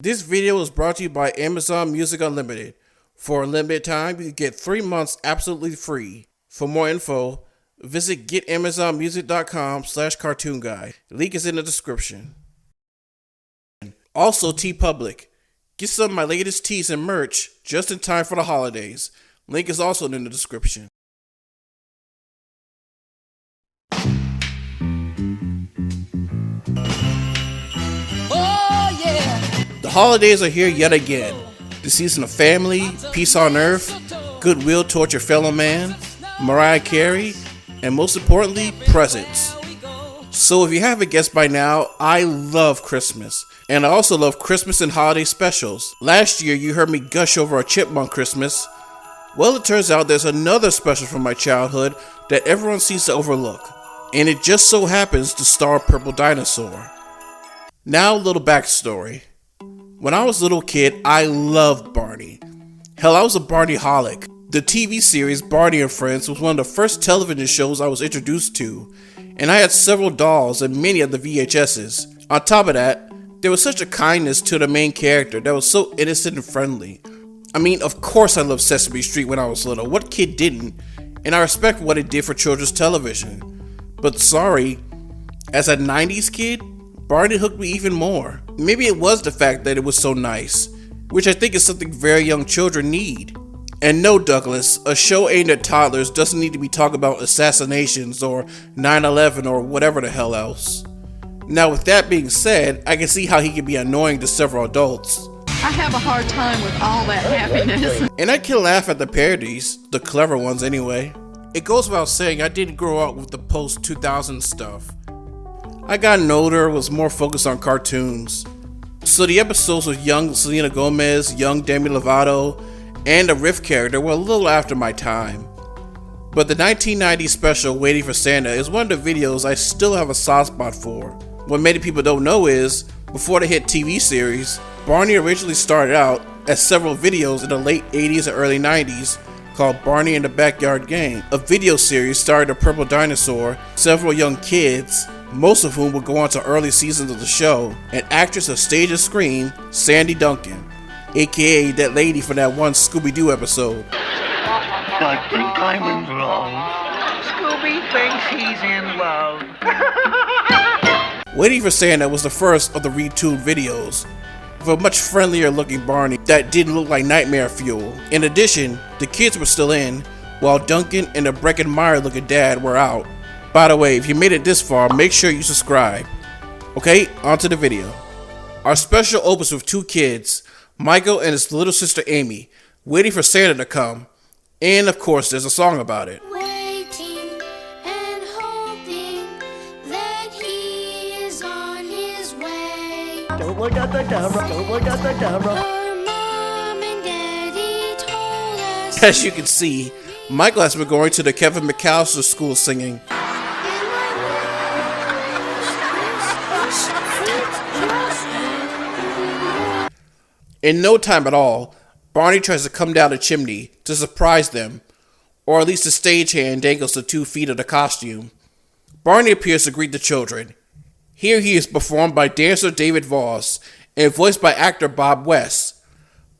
This video is brought to you by Amazon Music Unlimited. For a limited time, you can get 3 months absolutely free. For more info, visit getamazonmusic.com/cartoonguy. Link is in the description. Also, TeePublic. Get some of my latest tees and merch just in time for the holidays. Link is also in the description. Oh yeah! The holidays are here yet again. The season of family, peace on earth, goodwill toward your fellow man, Mariah Carey, and most importantly, presents. So if you haven't guessed by now, I love Christmas. And I also love Christmas and holiday specials. Last year, you heard me gush over a Chipmunk Christmas. Well, it turns out there's another special from my childhood that everyone seems to overlook. And it just so happens to star Purple Dinosaur. Now, a little backstory. When I was a little kid, I loved Barney. Hell, I was a Barney-holic. The TV series Barney and Friends was one of the first television shows I was introduced to, and I had several dolls and many of the VHSs. On top of that, there was such a kindness to the main character that was so innocent and friendly. I mean, of course I loved Sesame Street when I was little. What kid didn't? And I respect what it did for children's television. But sorry, as a 90s kid, Barney hooked me even more. Maybe it was the fact that it was so nice, which I think is something very young children need. And no, Douglas, a show aimed at toddlers doesn't need to be talking about assassinations or 9/11 or whatever the hell else. Now, with that being said, I can see how he can be annoying to several adults. I have a hard time with all that happiness. And I can laugh at the parodies, the clever ones anyway. It goes without saying I didn't grow up with the post-2000 stuff. I got older, was more focused on cartoons. So the episodes with young Selena Gomez, young Demi Lovato, and a Riff character were a little after my time. But the 1990 special Waiting for Santa is one of the videos I still have a soft spot for. What many people don't know is, before the hit TV series, Barney originally started out as several videos in the late 80s and early 90s called Barney and the Backyard Game, a video series starring a Purple Dinosaur, several young kids, most of whom would go on to early seasons of the show, and actress of stage and screen, Sandy Duncan, aka that lady from that one Scooby-Doo episode. I think I'm in love. Scooby thinks he's in love. Waiting for Santa was the first of the retooled videos, with a much friendlier looking Barney that didn't look like nightmare fuel. In addition, the kids were still in, while Duncan and the Breckin-Meyer looking dad were out. By the way, if you made it this far, make sure you subscribe. Okay, on to the video. Our special opens with two kids, Michael and his little sister Amy, waiting for Santa to come. And of course, there's a song about it. Waiting and hoping that he is on his way. Don't look at the camera. Don't look at the camera. Our mom and daddy told us. As you can see, Michael has been going to the Kevin McAllister school singing. In no time at all, Barney tries to come down the chimney to surprise them, or at least the stagehand dangles the 2 feet of the costume. Barney appears to greet the children. Here he is performed by dancer David Voss and voiced by actor Bob West.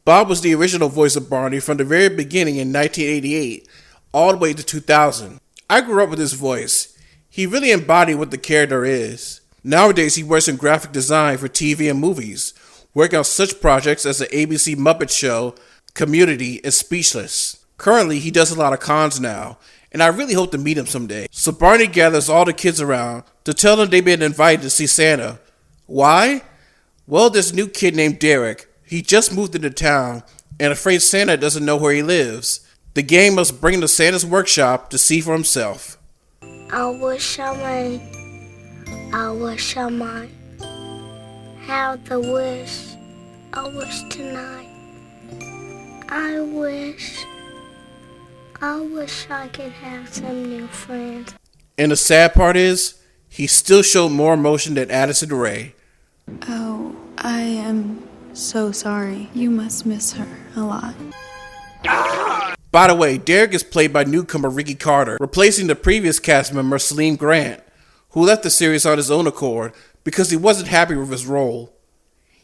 Bob was the original voice of Barney from the very beginning in 1988, all the way to 2000. I grew up with his voice. He really embodied what the character is. Nowadays he works in graphic design for TV and movies, working on such projects as the ABC Muppet Show, Community, and Speechless. Currently, he does a lot of cons now, and I really hope to meet him someday. So Barney gathers all the kids around to tell them they've been invited to see Santa. Why? Well, there's a new kid named Derek. He just moved into town, and afraid Santa doesn't know where he lives. The gang must bring him to Santa's workshop to see for himself. I wish I might. I wish I might. Have the wish. I wish tonight. I wish I could have some new friends. And the sad part is, he still showed more emotion than Addison Rae. Oh, I am so sorry. You must miss her a lot. By the way, Derek is played by newcomer Ricky Carter, replacing the previous cast member Celine Grant, who left the series on his own accord because he wasn't happy with his role.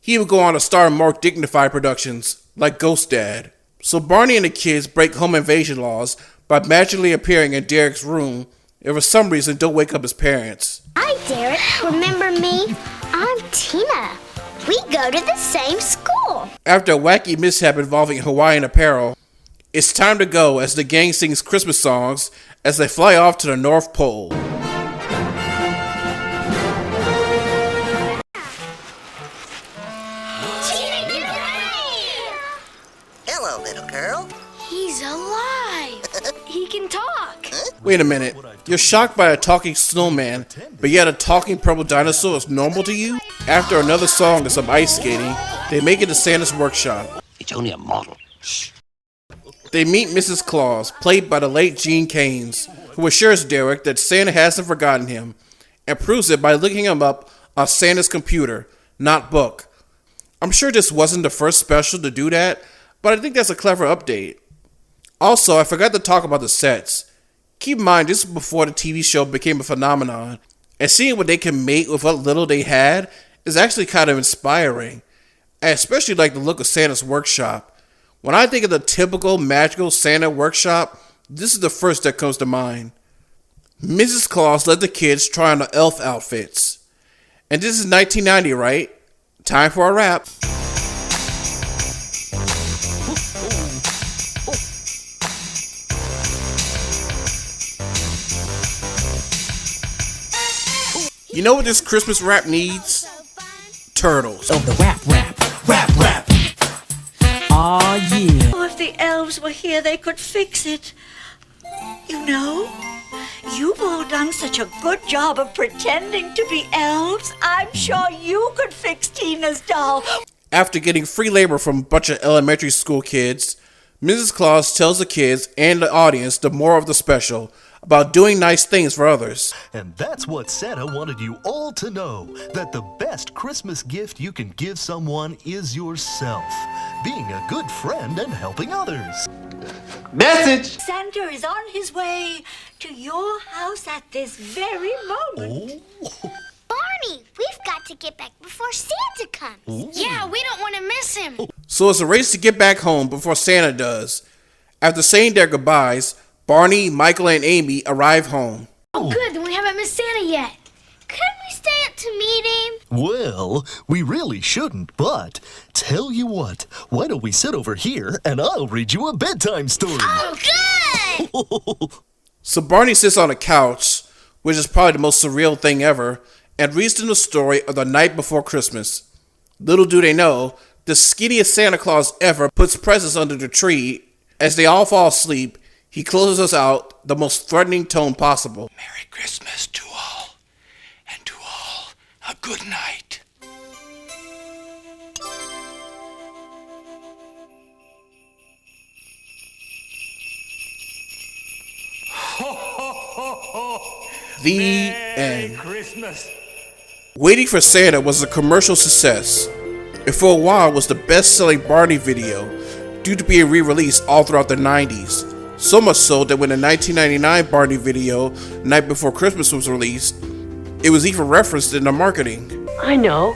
He would go on to star in more dignified productions, like Ghost Dad. So Barney and the kids break home invasion laws by magically appearing in Derek's room and for some reason don't wake up his parents. Hi, Derek. Remember me? I'm Tina. We go to the same school. After a wacky mishap involving Hawaiian apparel, it's time to go as the gang sings Christmas songs as they fly off to the North Pole. Hello, little girl. He's alive. He can talk. Wait a minute, you're shocked by a talking snowman, but yet a talking purple dinosaur is normal to you? After another song and some ice skating, they make it to Santa's workshop. It's only a model. Shh. They meet Mrs. Claus, played by the late Gene Keynes, who assures Derek that Santa hasn't forgotten him, and proves it by looking him up on Santa's computer, not book. I'm sure this wasn't the first special to do that, but I think that's a clever update. Also, I forgot to talk about the sets. Keep in mind, this is before the TV show became a phenomenon, and seeing what they can make with what little they had is actually kind of inspiring. I especially like the look of Santa's workshop. When I think of the typical magical Santa workshop, this is the first that comes to mind. Mrs. Claus let the kids try on the elf outfits. And this is 1990, right? Time for a wrap. You know what this Christmas wrap needs? Turtles. Of the rap. Aw, yeah. Oh, if the elves were here, they could fix it. You know, you've all done such a good job of pretending to be elves. I'm sure you could fix Tina's doll. After getting free labor from a bunch of elementary school kids, Mrs. Claus tells the kids and the audience the moral of the special about doing nice things for others. And that's what Santa wanted you all to know, that the best Christmas gift you can give someone is yourself. Being a good friend and helping others. Message! Santa is on his way to your house at this very moment. Barney, we've got to get back before Santa comes. Yeah, we don't want to miss him. So it's a race to get back home before Santa does. After saying their goodbyes, Barney, Michael, and Amy arrive home. Oh, good. Then we haven't missed Santa yet. Couldn't we stay up to meet him? Well, we really shouldn't, but tell you what, why don't we sit over here and I'll read you a bedtime story. Oh, good! So Barney sits on a couch, which is probably the most surreal thing ever, and reads them the story of the night before Christmas. Little do they know, the skinniest Santa Claus ever puts presents under the tree. As they all fall asleep, he closes us out the most threatening tone possible. Merry Christmas to all, and to all a good night. The end. Christmas. Waiting for Santa was a commercial success, and for a while was the best-selling Barney video, due to being re-released all throughout the 90s. So much so that when the 1999 Barney video, Night Before Christmas, was released, it was even referenced in the marketing. I know.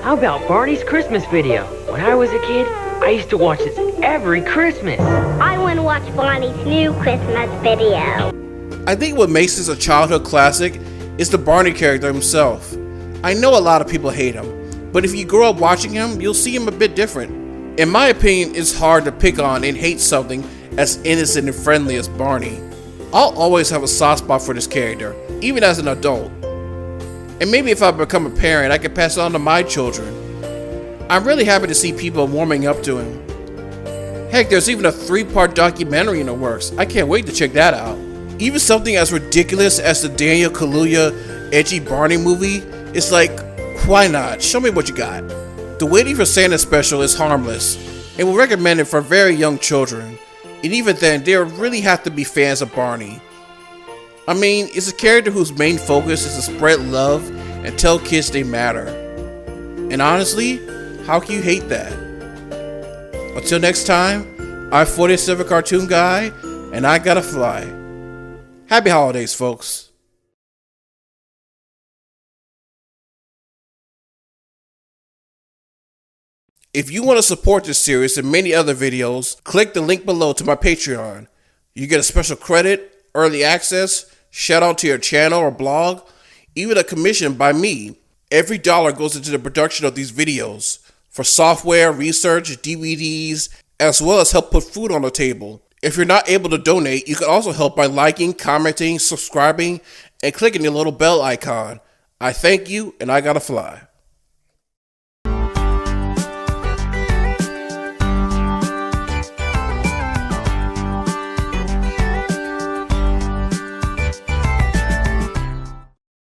How about Barney's Christmas video? When I was a kid, I used to watch this every Christmas. I want to watch Barney's new Christmas video. I think what makes this a childhood classic is the Barney character himself. I know a lot of people hate him, but if you grow up watching him, you'll see him a bit different. In my opinion, it's hard to pick on and hate something as innocent and friendly as Barney. I'll always have a soft spot for this character, even as an adult. And maybe if I become a parent, I can pass it on to my children. I'm really happy to see people warming up to him. Heck, there's even a 3-part documentary in the works. I can't wait to check that out. Even something as ridiculous as the Daniel Kaluuya edgy Barney movie, it's like, why not? Show me what you got. The Waiting for Santa special is harmless, and will recommend it for very young children. And even then, they really have to be fans of Barney. I mean, it's a character whose main focus is to spread love and tell kids they matter. And honestly, how can you hate that? Until next time, I'm 47 Cartoon Guy, and I gotta fly. Happy holidays, folks. If you want to support this series and many other videos, click the link below to my Patreon. You get a special credit, early access, shout out to your channel or blog, even a commission by me. Every dollar goes into the production of these videos for software, research, DVDs, as well as help put food on the table. If you're not able to donate, you can also help by liking, commenting, subscribing, and clicking the little bell icon. I thank you, and I gotta fly.